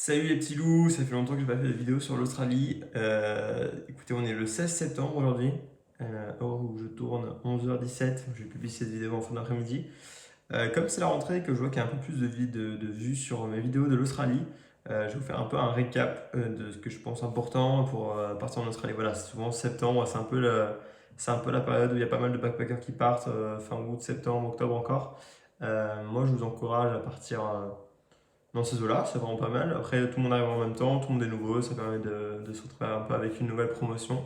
Salut les petits loups, ça fait longtemps que j'ai pas fait de vidéo sur l'Australie. Écoutez, on est le 16 septembre aujourd'hui, heure où je tourne 11h17. Je vais publier cette vidéo en fin d'après-midi. Comme c'est la rentrée et que je vois qu'il y a un peu plus de vues sur mes vidéos de l'Australie, je vais vous faire un peu un récap de ce que je pense important pour partir en Australie. Voilà, c'est souvent septembre, c'est un peu la période où il y a pas mal de backpackers qui partent, fin août, septembre, octobre encore. Moi, je vous encourage à partir dans ces eaux-là, c'est vraiment pas mal. Après, tout le monde arrive en même temps, tout le monde est nouveau, ça permet de se retrouver un peu avec une nouvelle promotion.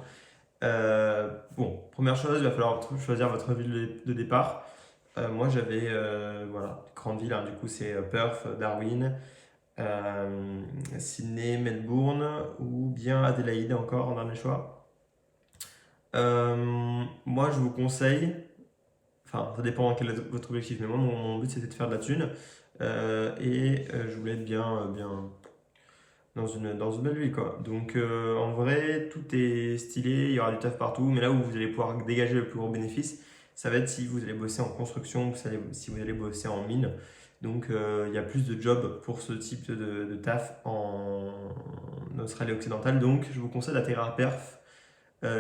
Bon, première chose, il va falloir choisir votre ville de départ. Moi, j'avais voilà, grande ville, hein, du coup, c'est Perth, Darwin, Sydney, Melbourne ou bien Adélaïde encore en dernier choix. Moi, je vous conseille, enfin, ça dépend quel est votre objectif, mais moi, mon but c'était de faire de la thune je voulais être bien dans une belle ville, quoi. Donc, en vrai, tout est stylé, il y aura du taf partout, mais là où vous allez pouvoir dégager le plus gros bénéfice, ça va être si vous allez bosser en construction, si vous allez bosser en mine. Donc, il y a plus de jobs pour ce type de taf en Australie occidentale. Donc, je vous conseille d'atterrir à Perth.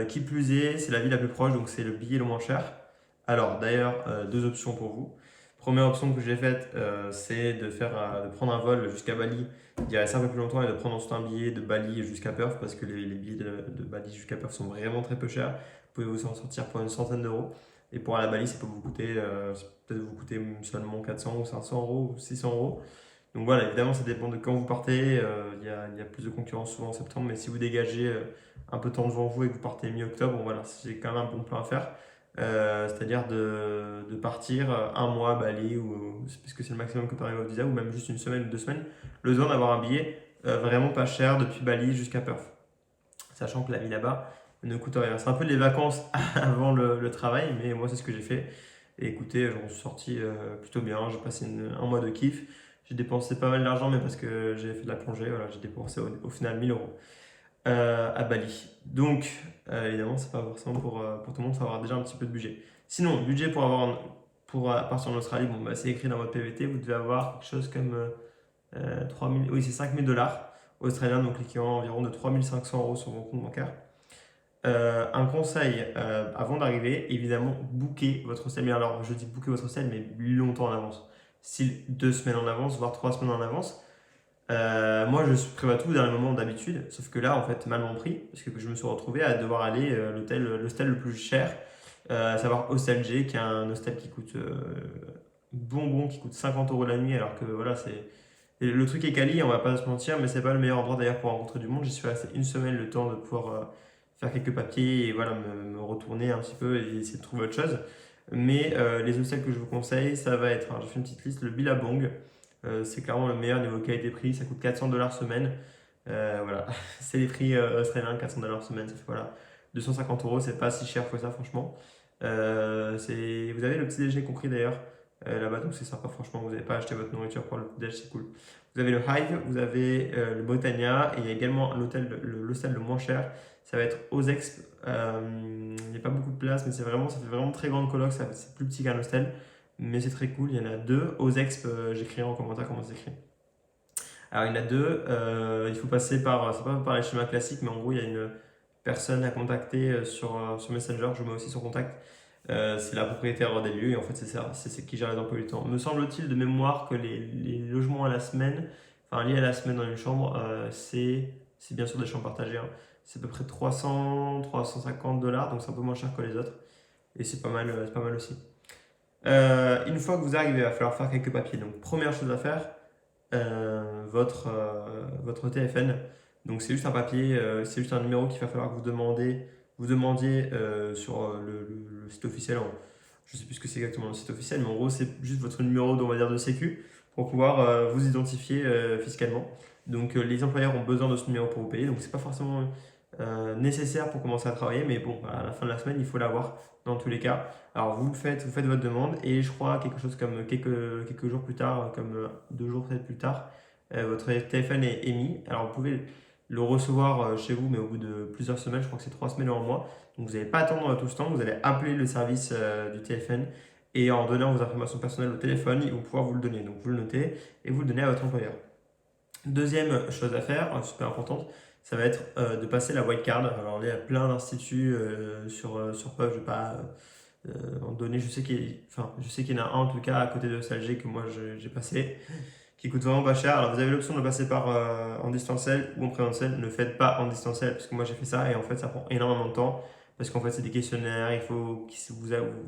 Qui plus est, c'est la ville la plus proche, donc c'est le billet le moins cher. Alors, d'ailleurs, deux options pour vous. Première option que j'ai faite, c'est de prendre un vol jusqu'à Bali, d'y rester un peu plus longtemps et de prendre ensuite un billet de Bali jusqu'à Perth, parce que les billets de Bali jusqu'à Perth sont vraiment très peu chers. Vous pouvez vous en sortir pour une centaine d'euros. Et pour aller à Bali, ça peut vous coûter, peut-être vous coûter seulement 400 ou 500 euros ou 600 euros. Donc voilà, évidemment, ça dépend de quand vous partez. Il y a plus de concurrence souvent en septembre, mais si vous dégagez un peu de temps devant vous et que vous partez mi-octobre, bon, voilà, c'est quand même un bon plan à faire. C'est-à-dire de partir un mois à Bali, puisque c'est le maximum que permet votre visa, ou même juste une semaine ou 2 semaines, le temps d'avoir un billet vraiment pas cher depuis Bali jusqu'à Perth. Sachant que la vie là-bas ne coûte rien. C'est un peu les vacances avant le travail, mais moi c'est ce que j'ai fait. Et écoutez, j'en suis sorti plutôt bien. J'ai passé un mois de kiff. J'ai dépensé pas mal d'argent, mais parce que j'ai fait de la plongée, voilà, j'ai dépensé au final 1000 euros à Bali. Donc, évidemment, c'est pas forcément pour tout le monde, ça va avoir déjà un petit peu de budget. Sinon, budget pour partir en Australie, bon, bah, c'est écrit dans votre PVT, vous devez avoir quelque chose comme 3000, oui, c'est 5000 dollars australiens, donc l'équivalent environ de 3500 euros sur mon compte bancaire. Un conseil avant d'arriver, évidemment, booker votre hostel. Mais alors, je dis booker votre hostel, mais longtemps en avance. Style 2 semaines en avance, voire 3 semaines en avance. Moi, je prévois tout dans les moments d'habitude, sauf que là, en fait, mal mon prix, parce que je me suis retrouvé à devoir aller l'hostel le plus cher, à savoir Hostel G, qui est un hostel qui coûte bonbon, qui coûte 50 euros la nuit, alors que voilà, c'est. Et le truc est quali, on va pas se mentir, mais c'est pas le meilleur endroit d'ailleurs pour rencontrer du monde. J'y suis resté une semaine le temps de pouvoir faire quelques papiers et voilà, me retourner un petit peu et essayer de trouver autre chose. Mais les hostels que je vous conseille, ça va être, j'ai fait une petite liste, le Billabong. C'est clairement le meilleur niveau qualité-prix. Ça coûte 400 dollars semaine. Voilà, c'est les prix australiens, 400 dollars semaine. Ça fait voilà, 250 euros. C'est pas si cher que ça, franchement. Vous avez le petit déjeuner compris d'ailleurs là-bas, donc c'est sympa. Franchement, vous n'avez pas acheté votre nourriture pour le petit déj, c'est cool. Vous avez le Hive, vous avez le Britannia et il y a également l'hostel le moins cher. Ça va être Ozex. Il n'y a pas beaucoup de place, mais ça fait vraiment très grande coloc. C'est plus petit qu'un hostel mais c'est très cool. Il y en a deux. Aux exp, j'écrirai en commentaire comment c'est écrit. Alors, il y en a deux. Il faut passer par, c'est pas par les schémas classiques, mais en gros, il y a une personne à contacter sur Messenger. Je vous mets aussi son contact. C'est la propriétaire des lieux et en fait, c'est ça. C'est qui gère les emplois du temps. Me semble-t-il de mémoire que les logements à la semaine, enfin, liés à la semaine dans une chambre, c'est bien sûr des chambres partagées, hein. C'est à peu près 300-350 dollars, donc c'est un peu moins cher que les autres. Et c'est pas mal aussi. Une fois que vous arrivez, il va falloir faire quelques papiers. Donc, première chose à faire, votre TFN. Donc, c'est juste un papier, c'est juste un numéro qu'il va falloir que vous demandiez sur le site officiel. Je ne sais plus ce que c'est exactement le site officiel, mais en gros, c'est juste votre numéro, on va dire, de sécu pour pouvoir vous identifier fiscalement. Donc, les employeurs ont besoin de ce numéro pour vous payer. Donc, c'est pas forcément nécessaire pour commencer à travailler, mais bon, à la fin de la semaine, il faut l'avoir dans tous les cas. Alors vous faites votre demande et je crois quelque chose comme quelques jours plus tard, comme 2 jours peut-être plus tard, votre téléphone est émis. Alors vous pouvez le recevoir chez vous, mais au bout de plusieurs semaines, je crois que c'est 3 semaines ou un mois. Donc vous n'allez pas attendre tout ce temps, vous allez appeler le service du téléphone et en donnant vos informations personnelles au téléphone, ils vont pouvoir vous le donner. Donc vous le notez et vous le donnez à votre employeur. Deuxième chose à faire, super importante, ça va être de passer la wildcard. Alors là, il y a plein d'instituts sur Puff, je ne vais pas en donner, je sais qu'il y en a un en tout cas à côté de SLG que moi j'ai passé, qui coûte vraiment pas cher. Alors vous avez l'option de le passer en distanciel ou en présentiel. Ne faites pas en distanciel parce que moi j'ai fait ça et en fait ça prend énormément de temps parce qu'en fait c'est des questionnaires, il faut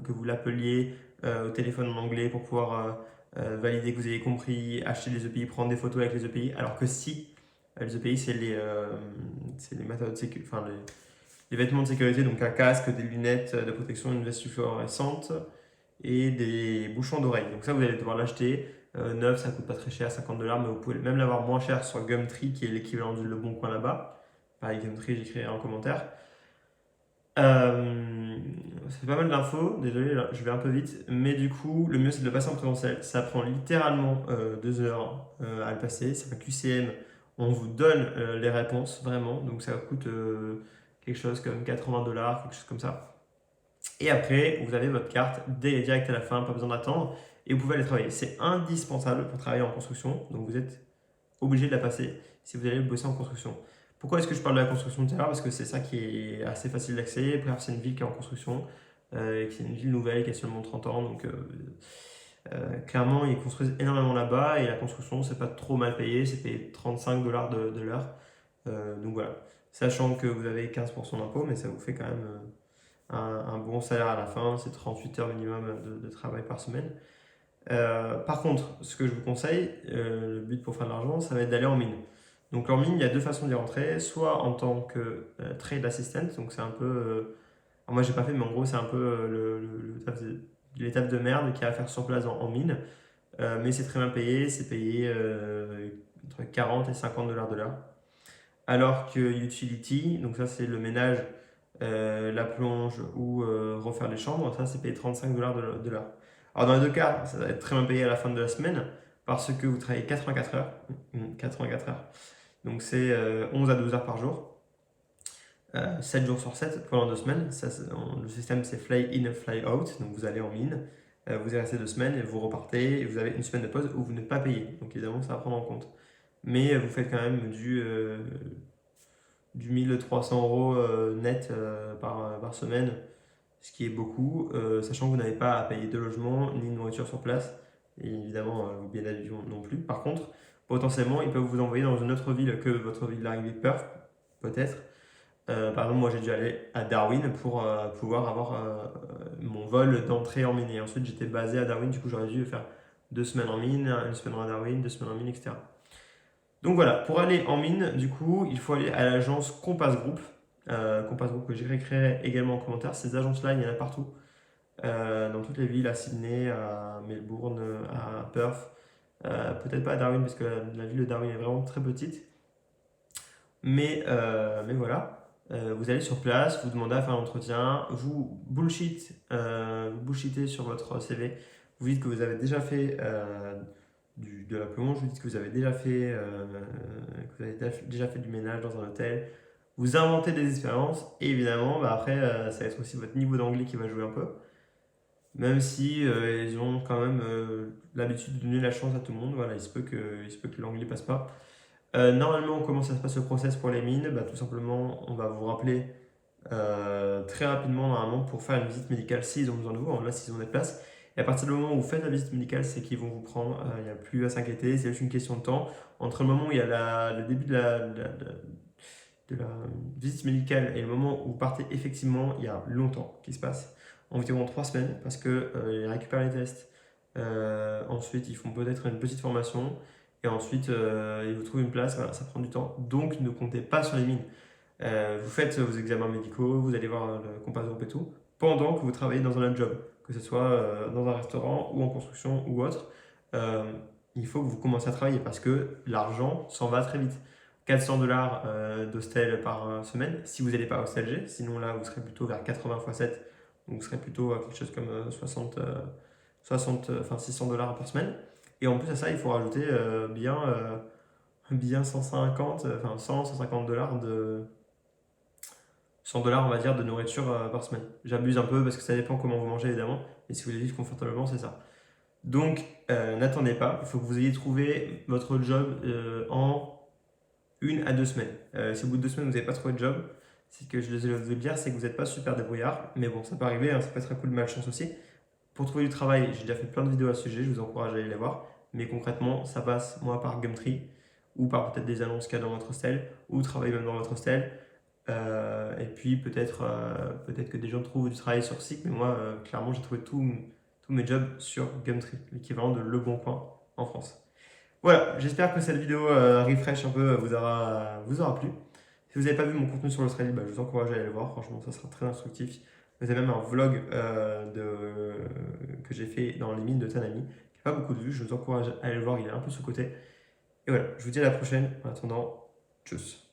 que vous l'appeliez au téléphone en anglais pour pouvoir valider que vous avez compris, acheter les EPI, prendre des photos avec les EPI. Alors que si les EPI c'est les matériaux de sécurité, enfin les vêtements de sécurité, donc un casque, des lunettes de protection, une veste fluorescente et des bouchons d'oreille. Donc ça, vous allez devoir l'acheter. Neuf, ça coûte pas très cher, 50 $, mais vous pouvez même l'avoir moins cher sur Gumtree, qui est l'équivalent du Le Bon Coin là-bas. Pareil, Gumtree, j'écrirai en commentaire. Euh, c'est pas mal d'infos, désolé, là, je vais un peu vite, mais du coup, le mieux c'est de le passer en présentiel. Ça prend littéralement 2 heures à le passer. C'est un QCM, on vous donne les réponses vraiment, donc ça coûte quelque chose comme 80 $, quelque chose comme ça. Et après, vous avez votre carte direct à la fin, pas besoin d'attendre, et vous pouvez aller travailler. C'est indispensable pour travailler en construction, donc vous êtes obligé de la passer si vous allez bosser en construction. Pourquoi est-ce que je parle de la construction tout à l'heure? Parce que c'est ça qui est assez facile d'accès. Bref, c'est une ville qui est en construction, et c'est une ville nouvelle qui a seulement 30 ans, donc clairement, ils construisent énormément là-bas, et la construction, c'est pas trop mal payé, c'est payé 35 $ de l'heure. Donc voilà, sachant que vous avez 15% d'impôt, mais ça vous fait quand même un bon salaire à la fin, c'est 38 heures minimum de travail par semaine. Par contre, ce que je vous conseille, le but pour faire de l'argent, ça va être d'aller en mine. Donc en mine, il y a deux façons d'y rentrer, soit en tant que trade assistant, donc c'est un peu, alors moi j'ai pas fait, mais en gros c'est un peu l'étape de merde qu'il y a à faire sur place en mine. Mais c'est très bien payé, c'est payé entre 40 et 50 $ de l'heure. Alors que utility, donc ça c'est le ménage, la plonge ou refaire les chambres, ça c'est payé 35 $ de l'heure. Alors dans les deux cas, ça va être très bien payé à la fin de la semaine parce que vous travaillez 84 heures. 84 heures. Donc c'est 11 à 12 heures par jour. 7 jours sur 7 pendant 2 semaines. Ça, le système c'est fly in, fly out. Donc vous allez en mine, vous y restez 2 semaines et vous repartez et vous avez une semaine de pause où vous n'êtes pas payé. Donc évidemment ça va prendre en compte. Mais vous faites quand même du 1 300 € net par semaine, ce qui est beaucoup, sachant que vous n'avez pas à payer de logement ni de nourriture sur place, et évidemment vos billets d'avion non plus. Par contre, potentiellement, ils peuvent vous envoyer dans une autre ville que votre ville d'arrivée Perth, peut-être. Par exemple, moi j'ai dû aller à Darwin pour pouvoir avoir mon vol d'entrée en mine. Et ensuite, j'étais basé à Darwin, du coup, j'aurais dû faire 2 semaines en mine, une semaine à Darwin, 2 semaines en mine, etc. Donc voilà, pour aller en mine, du coup, il faut aller à l'agence Compass Group. Compass Group que j'écrirai également en commentaire. Ces agences-là, il y en a partout. Dans toutes les villes, à Sydney, à Melbourne, à Perth. Peut-être pas à Darwin, parce que la ville de Darwin est vraiment très petite. Mais voilà, vous allez sur place, vous demandez à faire l'entretien, vous bullshitez sur votre CV, vous dites que vous avez déjà fait de la plonge, vous dites que vous avez déjà fait du ménage dans un hôtel, vous inventez des expériences, et évidemment, bah après, ça va être aussi votre niveau d'anglais qui va jouer un peu, même si ils ont quand même l'habitude de donner la chance à tout le monde, voilà, il se peut que l'anglais passe pas. Normalement, comment ça se passe le process pour les mines? Bah, tout simplement, on va vous rappeler très rapidement normalement pour faire une visite médicale s'ils ont besoin de vous, là s'ils ont des places. Et à partir du moment où vous faites la visite médicale, c'est qu'ils vont vous prendre, il n'y a plus à s'inquiéter, c'est juste une question de temps. Entre le moment où il y a le début de la visite médicale et le moment où vous partez, effectivement, il y a longtemps qui se passe, environ 3 semaines, parce qu'ils récupèrent les tests. Ensuite, ils font peut-être une petite formation. Et ensuite, ils vous trouvent une place. Voilà, ça prend du temps. Donc, ne comptez pas sur les mines. Vous faites vos examens médicaux, vous allez voir le compas groupe et tout, pendant que vous travaillez dans un autre job, que ce soit dans un restaurant ou en construction ou autre. Euh, il faut que vous commenciez à travailler parce que l'argent s'en va très vite. 400 $ d'hostel par semaine, si vous n'allez pas au CLG, sinon là vous serez plutôt vers 80 x 7, donc vous serez plutôt à quelque chose comme 60, enfin 600 $ par semaine. Et en plus à ça, il faut rajouter bien 150, enfin 100, 150 $ 100 $ on va dire de nourriture par semaine. J'abuse un peu parce que ça dépend comment vous mangez évidemment, et si vous voulez vivre confortablement, c'est ça. Donc, n'attendez pas, il faut que vous ayez trouvé votre job en 1 à 2 semaines. Si au bout de 2 semaines, vous n'avez pas trouvé de job, c'est que je vais vous le dire, c'est que vous n'êtes pas super débrouillard. Mais bon, ça peut arriver, hein, ça peut être un coup de malchance aussi. Pour trouver du travail, j'ai déjà fait plein de vidéos à ce sujet, je vous encourage à aller les voir. Mais concrètement, ça passe, moi, par Gumtree, ou par peut-être des annonces qu'il y a dans votre hostel, ou travailler même dans votre hostel. Et puis peut-être que des gens trouvent du travail sur site, mais moi, clairement, j'ai trouvé tous mes jobs sur Gumtree, l'équivalent de Le Bon Coin en France. Voilà, j'espère que cette vidéo refresh un peu vous aura plu. Si vous n'avez pas vu mon contenu sur l'Australie, bah, je vous encourage à aller le voir, franchement, ça sera très instructif. Vous avez même un vlog que j'ai fait dans les mines de Tanami, qui n'a pas beaucoup de vues, je vous encourage à aller le voir, il est un peu sous-côté. Et voilà, je vous dis à la prochaine, en attendant, tchuss.